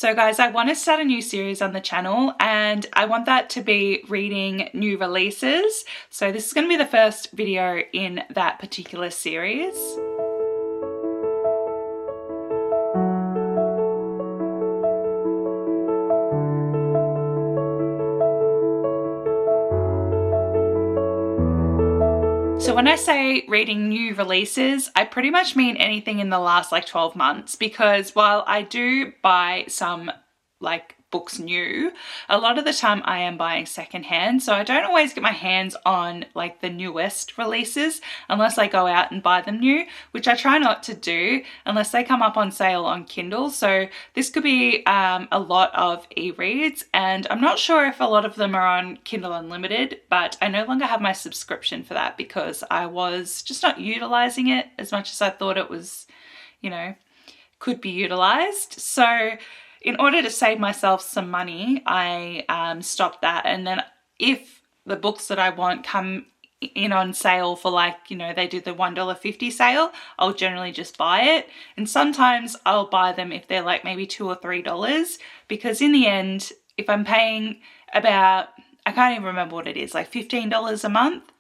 So guys, I want to start a new series on the channel and I want that to be reading new releases. So this is going to be the first video in that particular series. So when I say reading new releases, I pretty much mean anything in the last like 12 months, because while I do buy some like books new, a lot of the time I am buying secondhand, so I don't always get my hands on like the newest releases unless I go out and buy them new, which I try not to do unless they come up on sale on Kindle. So this could be a lot of e-reads, and I'm not sure if a lot of them are on Kindle Unlimited, but I no longer have my subscription for that because I was just not utilizing it as much as I thought it was, you know, could be utilized. So in order to save myself some money, I stopped that. And then if the books that I want come in on sale for like, you know, they do the $1.50 sale, I'll generally just buy it. And sometimes I'll buy them if they're like maybe $2 or $3, because in the end, if I'm paying about, I can't even remember what it is, like $15 a month,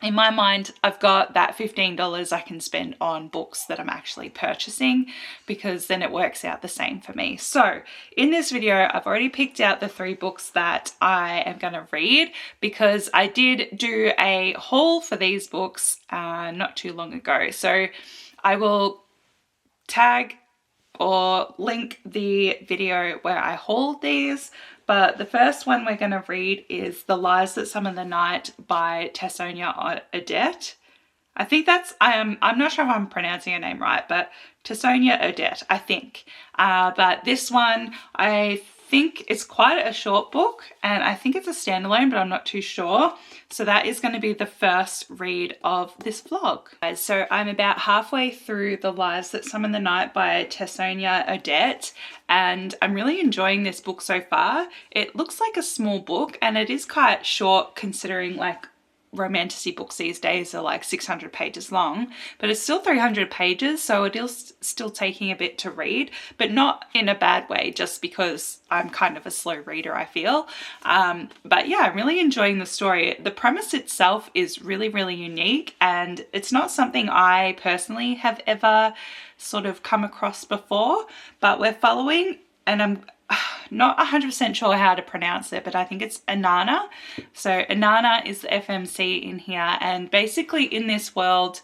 in my mind, I've got that $15 I can spend on books that I'm actually purchasing, because then it works out the same for me. So in this video, I've already picked out the 3 books that I am going to read, because I did do a haul for these books not too long ago. So I will tag or link the video where I hauled these. But the first one we're going to read is The Lies That Summon the Night by Tessonia Odette. I think that's, I'm not sure if I'm pronouncing her name right, but Tessonia Odette, I think. But this one, I think it's quite a short book, and I think it's a standalone, but I'm not too sure. So that is going to be the first read of this vlog. So I'm about halfway through The Lies That Summon the Night by Tessonia Odette, and I'm really enjoying this book so far. It looks like a small book, and it is quite short considering like romantasy books these days are like 600 pages long, but it's still 300 pages, so it is still taking a bit to read, but not in a bad way, just because I'm kind of a slow reader, I feel. But yeah, I'm really enjoying the story. The premise itself is really, really unique, and it's not something I personally have ever sort of come across before, but we're following, and I'm not 100% sure how to pronounce it, but I think it's Inanna. So Inanna is the FMC in here, and basically in this world,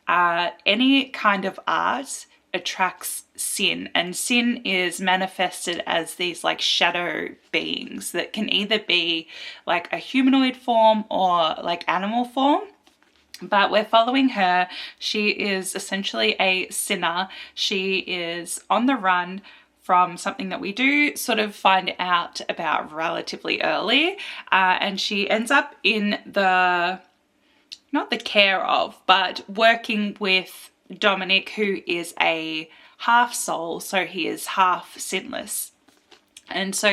any kind of art attracts sin, and sin is manifested as these like shadow beings that can either be like a humanoid form or like animal form. But we're following her. She is essentially a sinner. She is on the run from something that we do sort of find out about relatively early, and she ends up in the, not the care of, but working with Dominic, who is a half soul, so he is half sinless. And so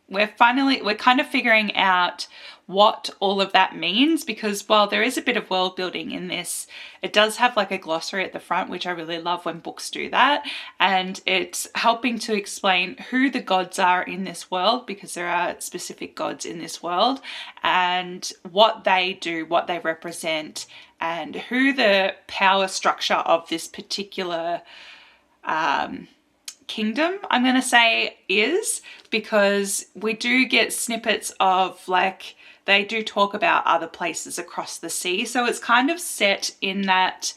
we're kind of figuring out what all of that means, because while there is a bit of world building in this, it does have like a glossary at the front, which I really love when books do that, and it's helping to explain who the gods are in this world, because there are specific gods in this world, and what they do, what they represent, and who the power structure of this particular kingdom, I'm going to say, is, because we do get snippets of like, they do talk about other places across the sea. So it's kind of set in that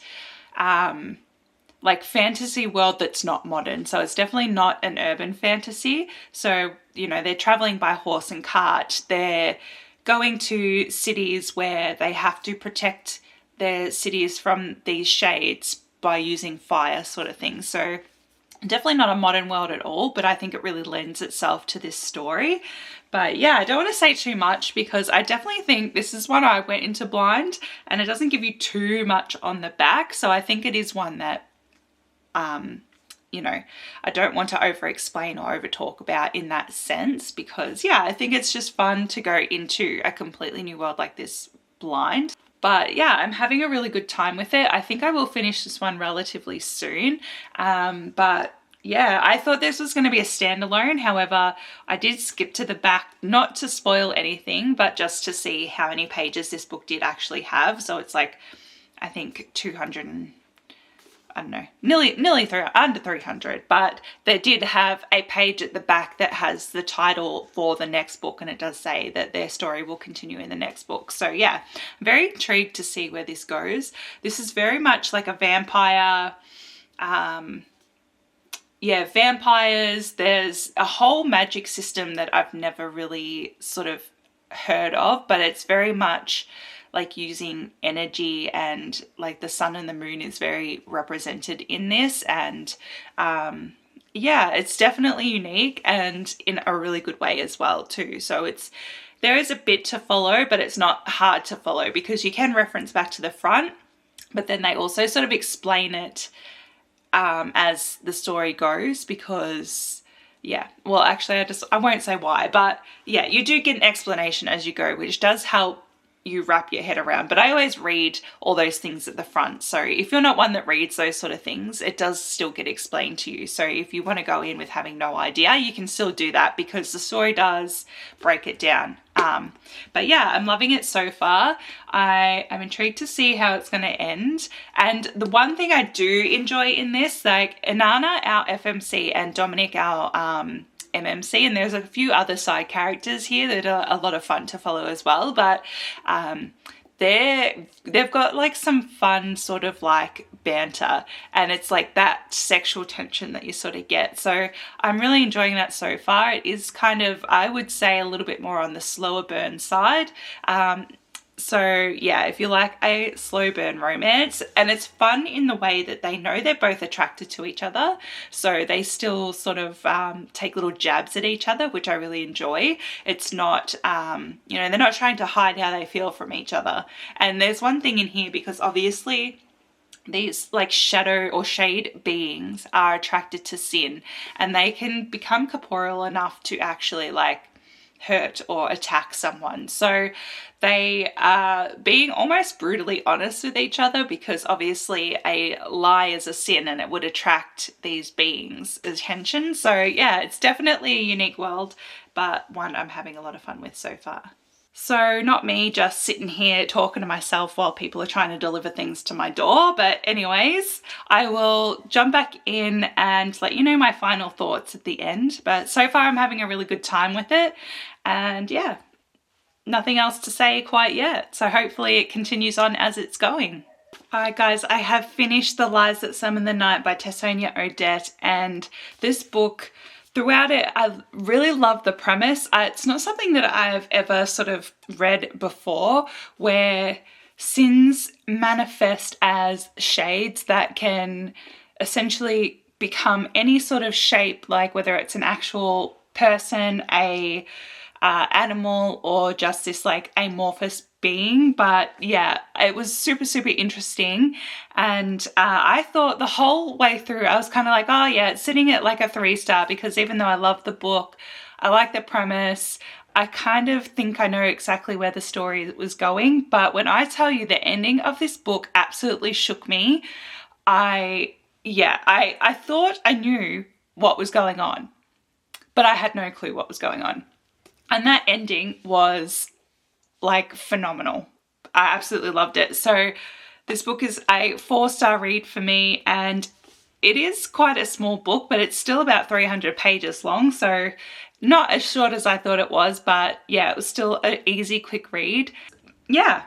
like fantasy world that's not modern. So it's definitely not an urban fantasy. So, you know, they're traveling by horse and cart. They're going to cities where they have to protect their cities from these shades by using fire, sort of thing. So definitely not a modern world at all, but I think it really lends itself to this story. But yeah, I don't want to say too much, because I definitely think this is one I went into blind, and it doesn't give you too much on the back. So I think it is one that, you know, I don't want to over explain or over talk about in that sense, because yeah, I think it's just fun to go into a completely new world like this blind. But yeah, I'm having a really good time with it. I think I will finish this one relatively soon. But yeah, I thought this was going to be a standalone. However, I did skip to the back, not to spoil anything, but just to see how many pages this book did actually have. So it's like, I think 200 and, I don't know, nearly under 300, but they did have a page at the back that has the title for the next book, and it does say that their story will continue in the next book. So yeah, I'm very intrigued to see where this goes. This is very much like a vampire, yeah, vampires. There's a whole magic system that I've never really sort of heard of, but it's very much like using energy, and like the sun and the moon is very represented in this. And yeah, it's definitely unique and in a really good way as well too. So there is a bit to follow, but it's not hard to follow because you can reference back to the front, but then they also sort of explain it as the story goes, because yeah, well, actually I won't say why, but yeah, you do get an explanation as you go, which does help you wrap your head around. But I always read all those things at the front, so if you're not one that reads those sort of things, it does still get explained to you. So if you want to go in with having no idea, you can still do that because the story does break it down. But yeah, I'm loving it so far. I am intrigued to see how it's going to end. And the one thing I do enjoy in this, like Inanna, our FMC, and Dominic, our MMC, and there's a few other side characters here that are a lot of fun to follow as well, but they've got like some fun sort of like banter, and it's like that sexual tension that you sort of get. So I'm really enjoying that so far. It is kind of, I would say, a little bit more on the slower burn side. So yeah, if you like a slow burn romance, and it's fun in the way that they know they're both attracted to each other, so they still sort of take little jabs at each other, which I really enjoy. It's not, you know, they're not trying to hide how they feel from each other. And there's one thing in here, because obviously these like shadow or shade beings are attracted to sin, and they can become corporeal enough to actually like hurt or attack someone. So they are being almost brutally honest with each other, because obviously a lie is a sin and it would attract these beings' attention. So yeah, it's definitely a unique world, but one I'm having a lot of fun with so far. So not me just sitting here talking to myself while people are trying to deliver things to my door. But anyways, I will jump back in and let you know my final thoughts at the end. But so far I'm having a really good time with it. And yeah, nothing else to say quite yet. So hopefully it continues on as it's going. Alright guys, I have finished The Lies That Summon the Night by Tessonia Odette, and this book, throughout it, I really love the premise. It's not something that I've ever sort of read before, where sins manifest as shades that can essentially become any sort of shape, like whether it's an actual person, a animal, or just this like amorphous being. But yeah, it was super interesting, and I thought the whole way through I was kind of like, oh yeah, it's sitting at like a 3-star, because even though I love the book, I like the premise, I kind of think I know exactly where the story was going. But when I tell you the ending of this book absolutely shook me, I thought I knew what was going on, but I had no clue what was going on. And that ending was like phenomenal. I absolutely loved it. So this book is a 4-star read for me, and it is quite a small book, but it's still about 300 pages long. So not as short as I thought it was, but yeah, it was still an easy, quick read. Yeah,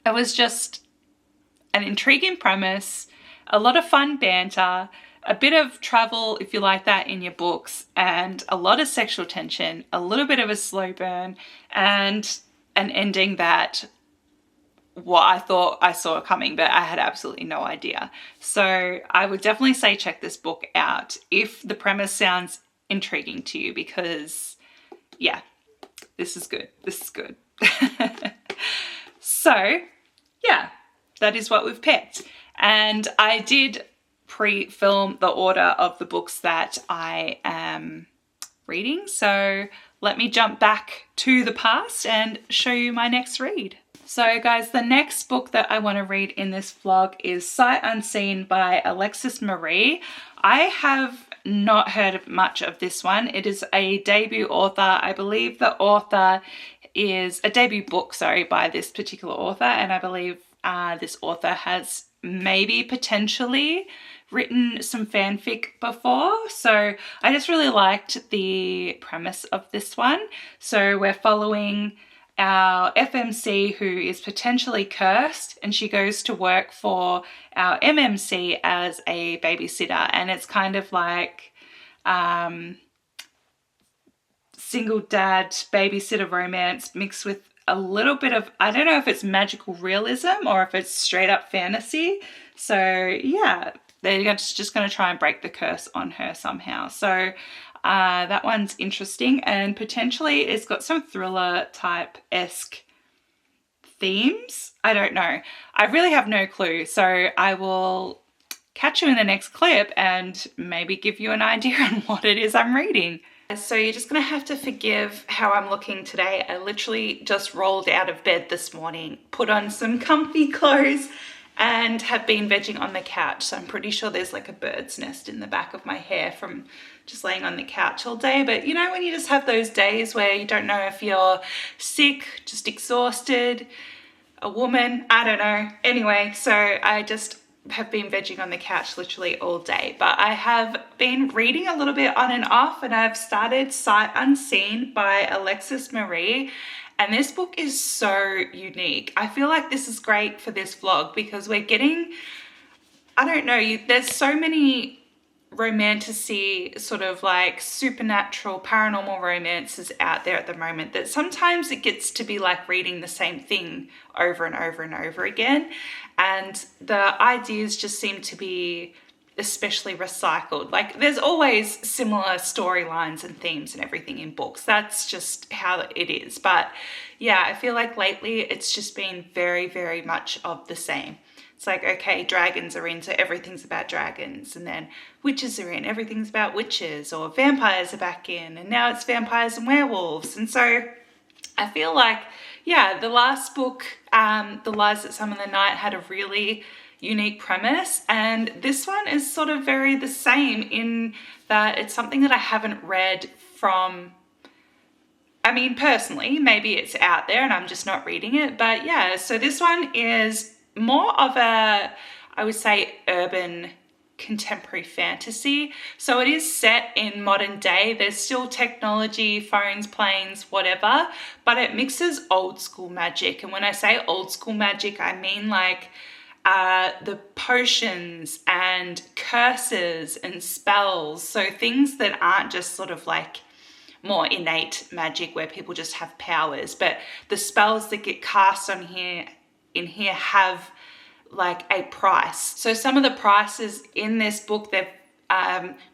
it was just an intriguing premise, a lot of fun banter, a bit of travel if you like that in your books, and a lot of sexual tension, a little bit of a slow burn, and an ending that what I thought I saw coming, but I had absolutely no idea. So I would definitely say check this book out if the premise sounds intriguing to you, because yeah, this is good. This is good. So yeah, that is what we've picked. And I did pre-film the order of the books that I am reading. So let me jump back to the past and show you my next read. So guys, the next book that I want to read in this vlog is Sight Unseen by Alexis Marie. I have not heard much of this one. It is a debut author. I believe the author is a debut book, sorry, by this particular author, and I believe this author has maybe potentially written some fanfic before. So I just really liked the premise of this one. So we're following our FMC who is potentially cursed, and she goes to work for our MMC as a babysitter, and it's kind of like single dad babysitter romance mixed with a little bit of, I don't know if it's magical realism or if it's straight up fantasy. So yeah, they're just going to try and break the curse on her somehow. So that one's interesting, and potentially it's got some thriller type-esque themes. I don't know. I really have no clue. So I will catch you in the next clip and maybe give you an idea on what it is I'm reading. So you're just going to have to forgive how I'm looking today. I literally just rolled out of bed this morning, put on some comfy clothes, and have been vegging on the couch. So I'm pretty sure there's like a bird's nest in the back of my hair from just laying on the couch all day. But you know, when you just have those days where you don't know if you're sick, just exhausted, a woman, I don't know. Anyway, so I just have been vegging on the couch literally all day, but I have been reading a little bit on and off, and I've started Sight Unseen by Alexis Marie, and this book is so unique. I feel like this is great for this vlog because we're getting, I don't know, there's so many romantasy, sort of like supernatural, paranormal romances out there at the moment that sometimes it gets to be like reading the same thing over and over and over again. And the ideas just seem to be especially recycled. Like there's always similar storylines and themes and everything in books. That's just how it is. But yeah, I feel like lately it's just been very, very much of the same. It's like, okay, dragons are in, so everything's about dragons, and then witches are in, everything's about witches, or vampires are back in, and now it's vampires and werewolves. And so I feel like, yeah, the last book, The Lies That Summon the Night, had a really unique premise, and this one is sort of very the same in that it's something that I haven't read from, I mean, personally, maybe it's out there and I'm just not reading it, but yeah, so this one is more of a, I would say, urban contemporary fantasy. So it is set in modern day. There's still technology, phones, planes, whatever, but it mixes old school magic. And when I say old school magic, I mean like the potions and curses and spells. So things that aren't just sort of like more innate magic where people just have powers, but the spells that get cast on here have like a price. So some of the prices in this book, they're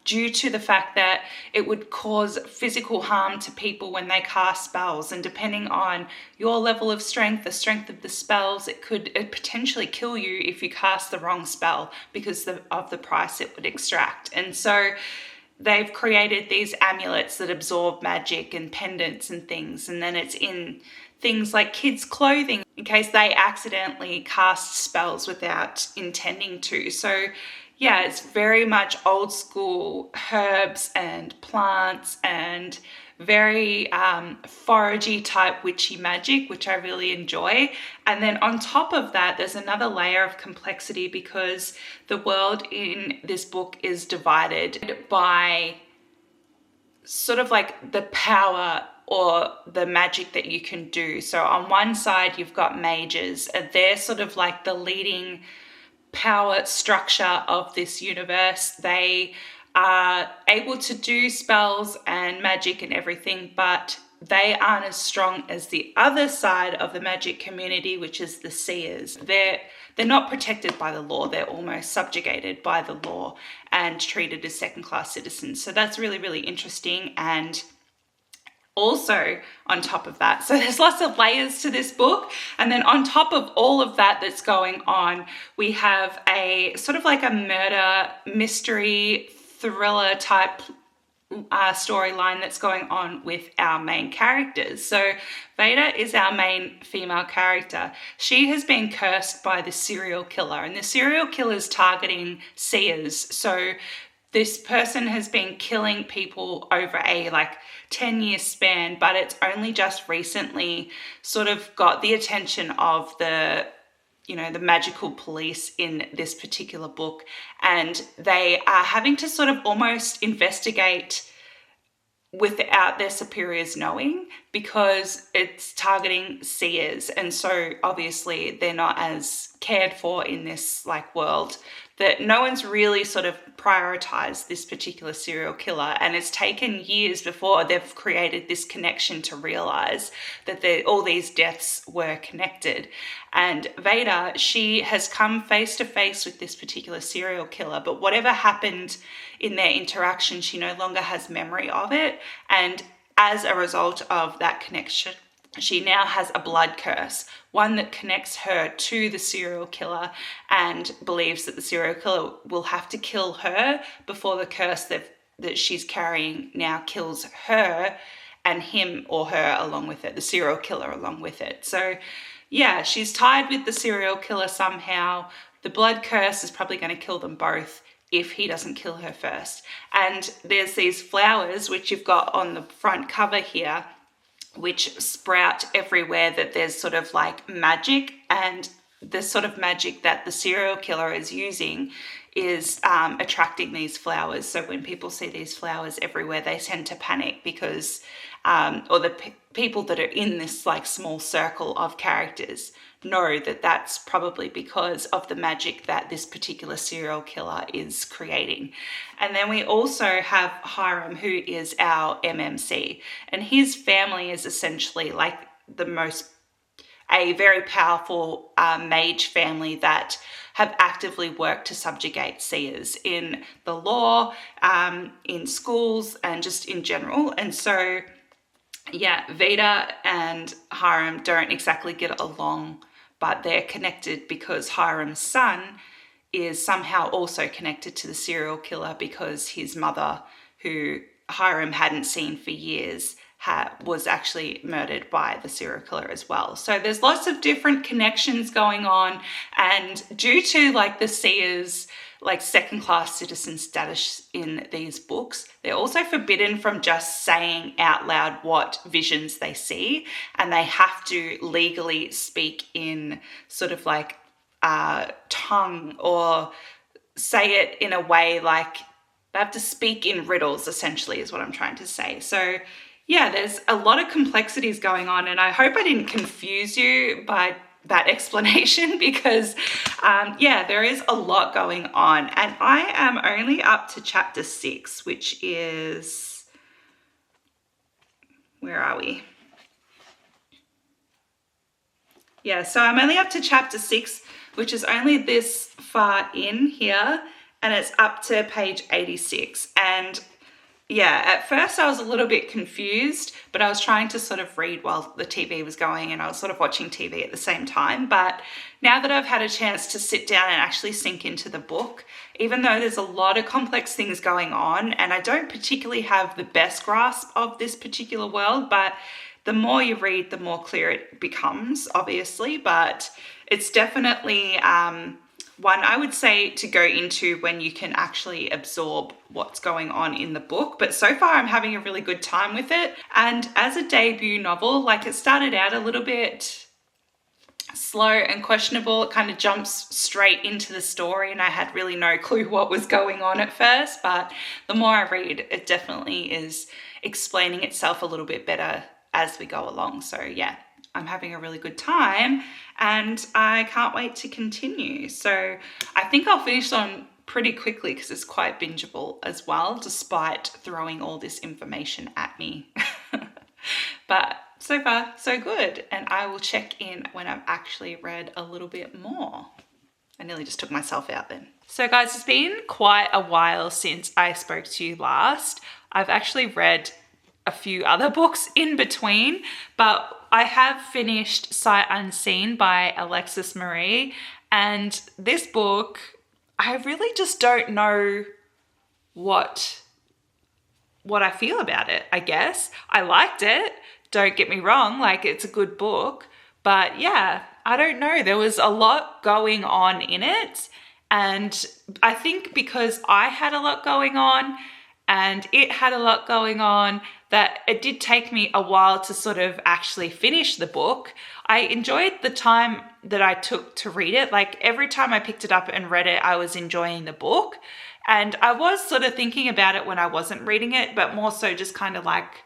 due to the fact that it would cause physical harm to people when they cast spells, and depending on your level of strength, the strength of the spells, it could potentially kill you if you cast the wrong spell because of the price it would extract. And so they've created these amulets that absorb magic and pendants and things, and then it's in things like kids' clothing in case they accidentally cast spells without intending to. So yeah, it's very much old school herbs and plants and very foragey type witchy magic, which I really enjoy. And then on top of that, there's another layer of complexity because the world in this book is divided by sort of like the power or the magic that you can do. So on one side, you've got mages, and they're sort of like the leading power structure of this universe. They are able to do spells and magic and everything, but they aren't as strong as the other side of the magic community, which is the seers. They're not protected by the law. They're almost subjugated by the law and treated as second-class citizens. So that's really, really interesting. And also on top of that, so there's lots of layers to this book, and then on top of all of that that's going on, we have a sort of like a murder mystery thriller type storyline that's going on with our main characters. So Veda is our main female character. She has been cursed by the serial killer, and the serial killer is targeting seers. So this person has been killing people over a 10-year span, but it's only just recently sort of got the attention of the magical police in this particular book, and they are having to sort of almost investigate without their superiors knowing, because it's targeting seers, and so obviously they're not as cared for in this world, that no one's really sort of prioritized this particular serial killer, and it's taken years before they've created this connection to realize that all these deaths were connected. And Veda, she has come face to face with this particular serial killer, but whatever happened in their interaction, she no longer has memory of it, and as a result of that connection, she now has a blood curse, one that connects her to the serial killer, and believes that the serial killer will have to kill her before the curse that she's carrying now kills her and him or her along with it, the serial killer along with it. So yeah, she's tied with the serial killer somehow. The blood curse is probably going to kill them both if he doesn't kill her first. And there's these flowers, which you've got on the front cover here, which sprout everywhere, that there's sort of magic, and the sort of magic that the serial killer is using is attracting these flowers. So when people see these flowers everywhere, they tend to panic because, or the people that are in this small circle of characters know that that's probably because of the magic that this particular serial killer is creating. And then we also have Hiram, who is our MMC, and his family is essentially a very powerful mage family that have actively worked to subjugate seers in the law, in schools, and just in general. And so yeah, Veda and Hiram don't exactly get along, but they're connected because Hiram's son is somehow also connected to the serial killer, because his mother, who Hiram hadn't seen for years, was actually murdered by the serial killer as well. So there's lots of different connections going on, and due to the seers second-class citizen status in these books, they're also forbidden from just saying out loud what visions they see, and they have to legally speak in sort of tongue, or say it in a way they have to speak in riddles, essentially, is what I'm trying to say. So yeah, there's a lot of complexities going on, and I hope I didn't confuse you by that explanation, because yeah, there is a lot going on, and I am only up to chapter 6, which is, where are we? Yeah, so I'm only up to chapter 6, which is only this far in here, and it's up to page 86. And yeah, at first I was a little bit confused, but I was trying to sort of read while the TV was going, and I was sort of watching TV at the same time. But now that I've had a chance to sit down and actually sink into the book, even though there's a lot of complex things going on, and I don't particularly have the best grasp of this particular world, but the more you read, the more clear it becomes, obviously. But it's definitely one I would say to go into when you can actually absorb what's going on in the book. But so far I'm having a really good time with it. And as a debut novel, it started out a little bit slow and questionable. It kind of jumps straight into the story, and I had really no clue what was going on at first. But the more I read, it definitely is explaining itself a little bit better as we go along. So yeah, I'm having a really good time, and I can't wait to continue. So I think I'll finish on pretty quickly because it's quite bingeable as well, despite throwing all this information at me. But so far, so good. And I will check in when I've actually read a little bit more. I nearly just took myself out then. So guys, it's been quite a while since I spoke to you last. I've actually read a few other books in between, but I have finished Sight Unseen by Alexis Marie, and this book, I really just don't know what what I feel about it, I guess. I liked it. Don't get me wrong, like it's a good book. But yeah, I don't know. There was a lot going on in it. And I think because I had a lot going on and it had a lot going on, that it did take me a while to sort of actually finish the book. I enjoyed the time that I took to read it. Like every time I picked it up and read it, I was enjoying the book. And I was sort of thinking about it when I wasn't reading it, but more so just kind of like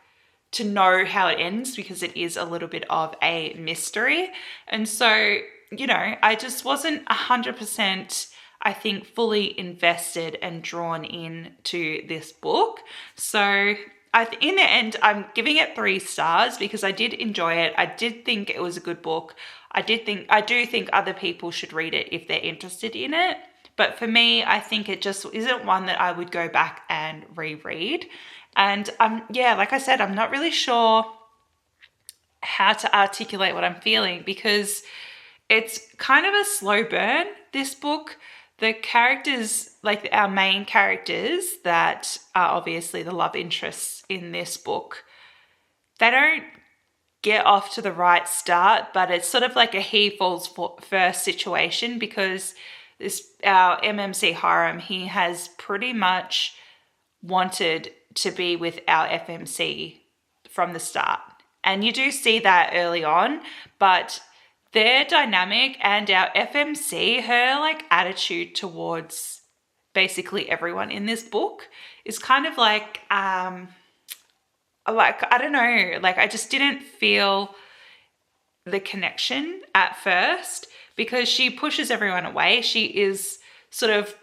to know how it ends, because it is a little bit of a mystery. And so, you know, I just wasn't 100%, I think, fully invested and drawn into this book. So in the end, I'm giving it 3 stars because I did enjoy it. I did think it was a good book. I do think other people should read it if they're interested in it. But for me, I think it just isn't one that I would go back and reread. And like I said, I'm not really sure how to articulate what I'm feeling because it's kind of a slow burn, this book. The characters, like our main characters that are obviously the love interests in this book, they don't get off to the right start, but it's sort of like a he falls first situation because our MMC Hiram, he has pretty much wanted to be with our FMC from the start. And you do see that early on, but their dynamic and our FMC, her like attitude towards basically everyone in this book is kind of like I don't know, like I just didn't feel the connection at first because she pushes everyone away. She is sort of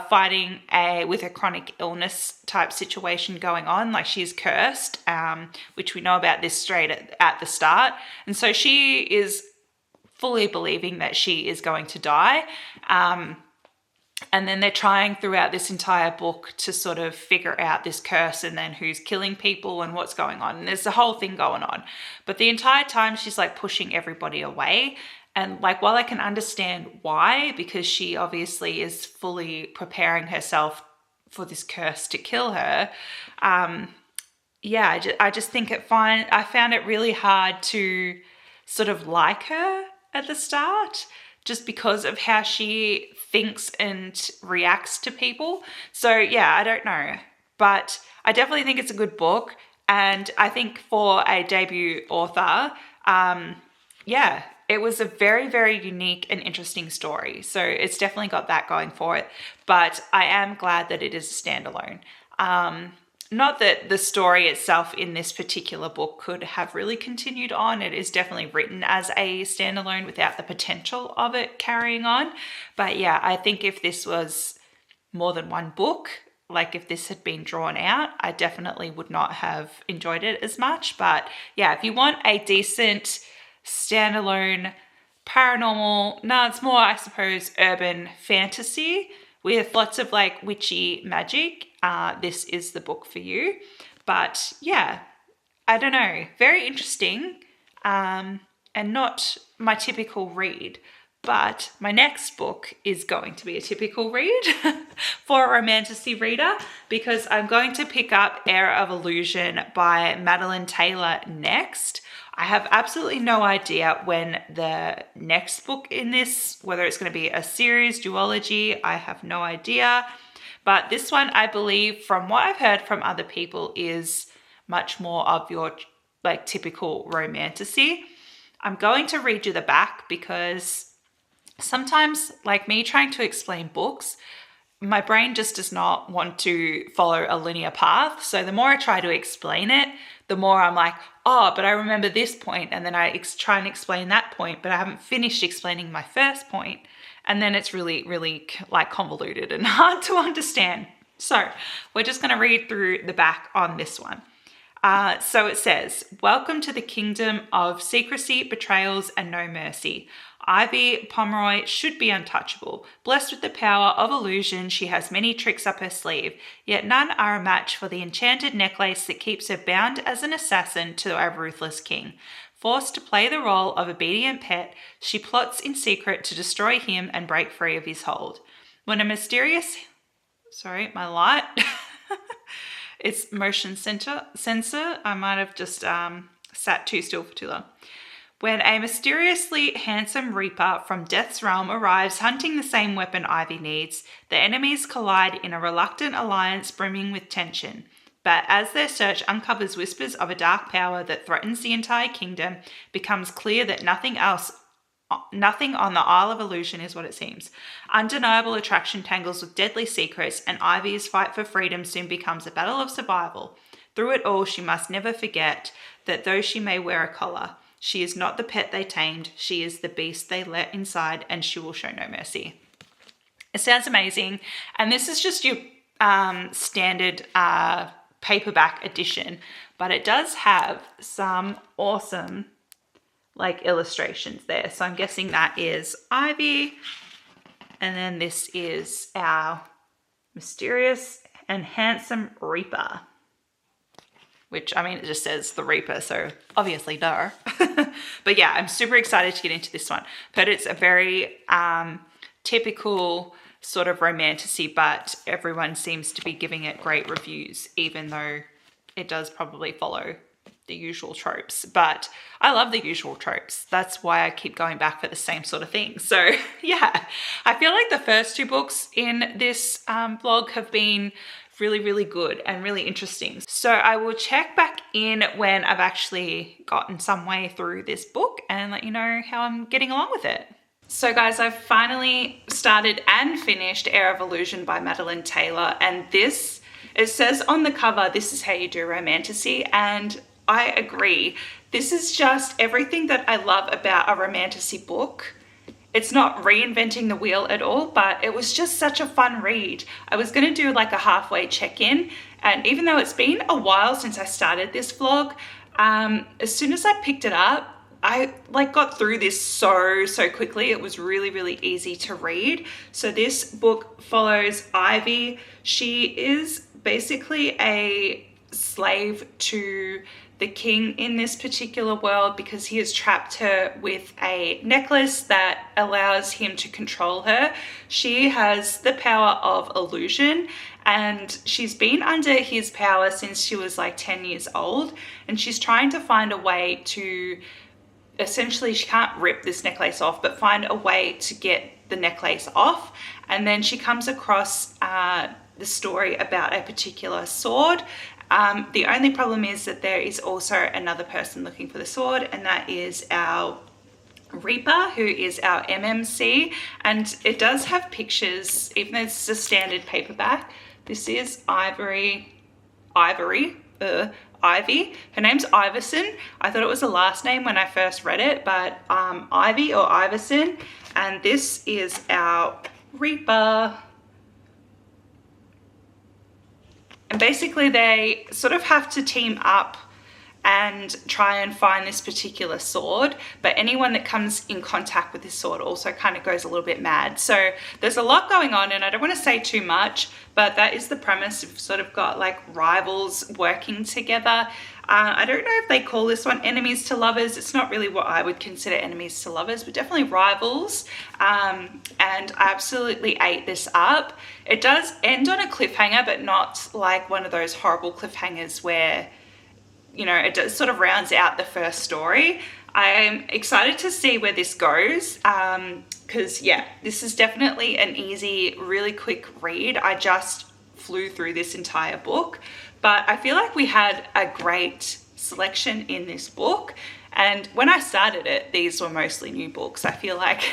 fighting with a chronic illness type situation going on, like she's cursed, which we know about this straight at the start. And so she is fully believing that she is going to die. And then they're trying throughout this entire book to sort of figure out this curse and then who's killing people and what's going on. And there's a whole thing going on. But the entire time she's like pushing everybody away. And like, while I can understand why, because she obviously is fully preparing herself for this curse to kill her, I just think I found it really hard to sort of like her at the start, just because of how she thinks and reacts to people. So yeah, I don't know, but I definitely think it's a good book. And I think for a debut author, it was a very, very unique and interesting story. So it's definitely got that going for it, but I am glad that it is a standalone. Not that the story itself in this particular book could have really continued on. It is definitely written as a standalone without the potential of it carrying on. But yeah, I think if this was more than one book, like if this had been drawn out, I definitely would not have enjoyed it as much. But yeah, if you want a decent standalone paranormal, it's more, I suppose, urban fantasy with lots of like witchy magic, this is the book for you. But yeah, I don't know, very interesting, and not my typical read. But my next book is going to be a typical read for a romantasy reader, because I'm going to pick up Air of Illusion by Madeline Taylor next. I have absolutely no idea when the next book in this, whether it's going to be a series, duology, I have no idea. But this one, I believe, from what I've heard from other people, is much more of your like typical romantasy. I'm going to read you the back because sometimes, like me trying to explain books, my brain just does not want to follow a linear path. So the more I try to explain it, the more I'm like, oh, but I remember this point, and then I try and explain that point, but I haven't finished explaining my first point. And then it's really, really like convoluted and hard to understand. So we're just going to read through the back on this one. So it says, "Welcome to the kingdom of secrecy, betrayals, and no mercy. Ivy Pomeroy should be untouchable. Blessed with the power of illusion, she has many tricks up her sleeve, yet none are a match for the enchanted necklace that keeps her bound as an assassin to a ruthless king. Forced to play the role of obedient pet, she plots in secret to destroy him and break free of his hold. When a mysterious..." Sorry, my light. It's motion sensor. I might have just sat too still for too long. When a mysteriously handsome Reaper from Death's Realm arrives hunting the same weapon Ivy needs, the enemies collide in a reluctant alliance brimming with tension. But as their search uncovers whispers of a dark power that threatens the entire kingdom, it becomes clear that nothing on the Isle of Illusion is what it seems. Undeniable attraction tangles with deadly secrets, and Ivy's fight for freedom soon becomes a battle of survival. Through it all, she must never forget that though she may wear a collar, she is not the pet they tamed, she is the beast they let inside, and she will show no mercy. It sounds amazing, and this is just your standard paperback edition, but it does have some awesome illustrations there. So I'm guessing that is Ivy, and then this is our mysterious and handsome Reaper, which, I mean, it just says the Reaper, so obviously duh. But yeah, I'm super excited to get into this one. But it's a very typical sort of romantasy, but everyone seems to be giving it great reviews, even though it does probably follow the usual tropes. But I love the usual tropes. That's why I keep going back for the same sort of thing. So yeah, I feel like the first two books in this blog have been really, really good and really interesting. So I will check back in when I've actually gotten some way through this book and let you know how I'm getting along with it. So guys, I've finally started and finished Heir of Illusion by Madeline Taylor, and this, it says on the cover, this is how you do romantasy, and I agree. This is just everything that I love about a romantasy book. It's not reinventing the wheel at all, but it was just such a fun read. I was going to do like a halfway check-in, and even though it's been a while since I started this vlog, as soon as I picked it up, I got through this so quickly. It was really, really easy to read. So this book follows Ivy. She is basically a slave to the king in this particular world because he has trapped her with a necklace that allows him to control her. She has the power of illusion, and she's been under his power since she was like 10 years old, and she's trying to find a way to, essentially she can't rip this necklace off, but find a way to get the necklace off. And then she comes across the story about a particular sword. The only problem is that there is also another person looking for the sword, and that is our Reaper, who is our MMC. And it does have pictures, even though it's a standard paperback. This is Ivy. Her name's Iverson. I thought it was a last name when I first read it, but Ivy or Iverson. And this is our Reaper. And basically they sort of have to team up and try and find this particular sword, but anyone that comes in contact with this sword also kind of goes a little bit mad. So there's a lot going on, and I don't want to say too much, but that is the premise. You've sort of got like rivals working together. I don't know if they call this one enemies to lovers. It's not really what I would consider enemies to lovers, but definitely rivals. And I absolutely ate this up. It does end on a cliffhanger, but not like one of those horrible cliffhangers where, you know, it does sort of rounds out the first story. I'm excited to see where this goes, because yeah, this is definitely an easy, really quick read. I just flew through this entire book, but I feel like we had a great selection in this book. And when I started it, these were mostly new books. I feel like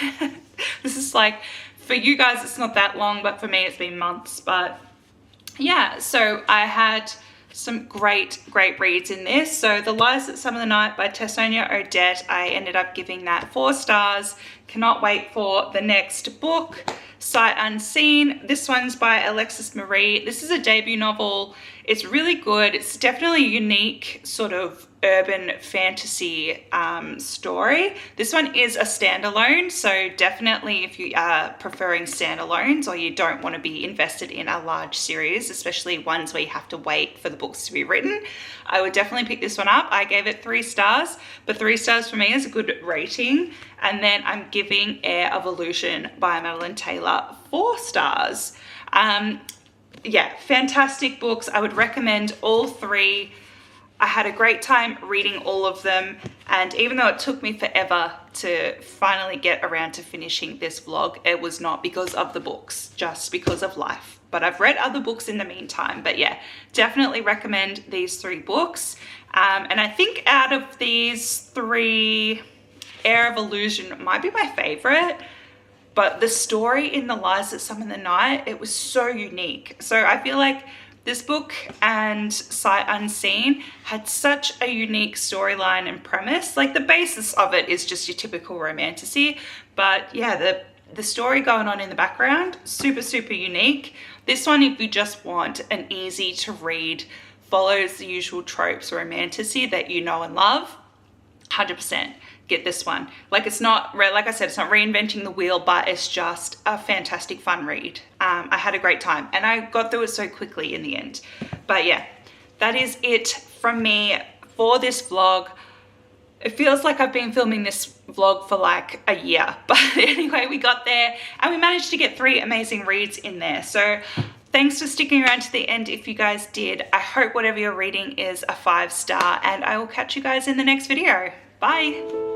this is like, for you guys, it's not that long, but for me, it's been months. But yeah, so I had some great reads in this. So The Lies That Summer the Night by Tessonia Odette, I ended up giving that 4 stars. Cannot wait for the next book. Sight Unseen, this one's by Alexis Marie. This is a debut novel. It's really good. It's definitely a unique sort of urban fantasy story. This one is a standalone, so definitely if you are preferring standalones or you don't want to be invested in a large series, especially ones where you have to wait for the books to be written, I would definitely pick this one up. I gave it 3 stars, but 3 stars for me is a good rating. And then I'm giving Heir of Illusion by Madeline Taylor 4 stars. yeah, fantastic books. I would recommend all three. I had a great time reading all of them, and even though it took me forever to finally get around to finishing this vlog, it was not because of the books, just because of life. But I've read other books in the meantime. But yeah, definitely recommend these three books. And I think out of these three, Heir of Illusion might be my favorite. But the story in The Lies That Summon the Night, it was so unique. So I feel like this book and Sight Unseen had such a unique storyline and premise. Like the basis of it is just your typical romantasy, but yeah, the story going on in the background, super, super unique. This one, if you just want an easy to read, follows the usual tropes romantasy that you know and love, 100%. Get this one. Like it's not, like I said, it's not reinventing the wheel, but it's just a fantastic fun read. I had a great time and I got through it so quickly in the end. But yeah, that is it from me for this vlog. It feels like I've been filming this vlog for like a year, but anyway, we got there and we managed to get 3 amazing reads in there. So thanks for sticking around to the end if you guys did. I hope whatever you're reading is a 5-star, and I will catch you guys in the next video. Bye.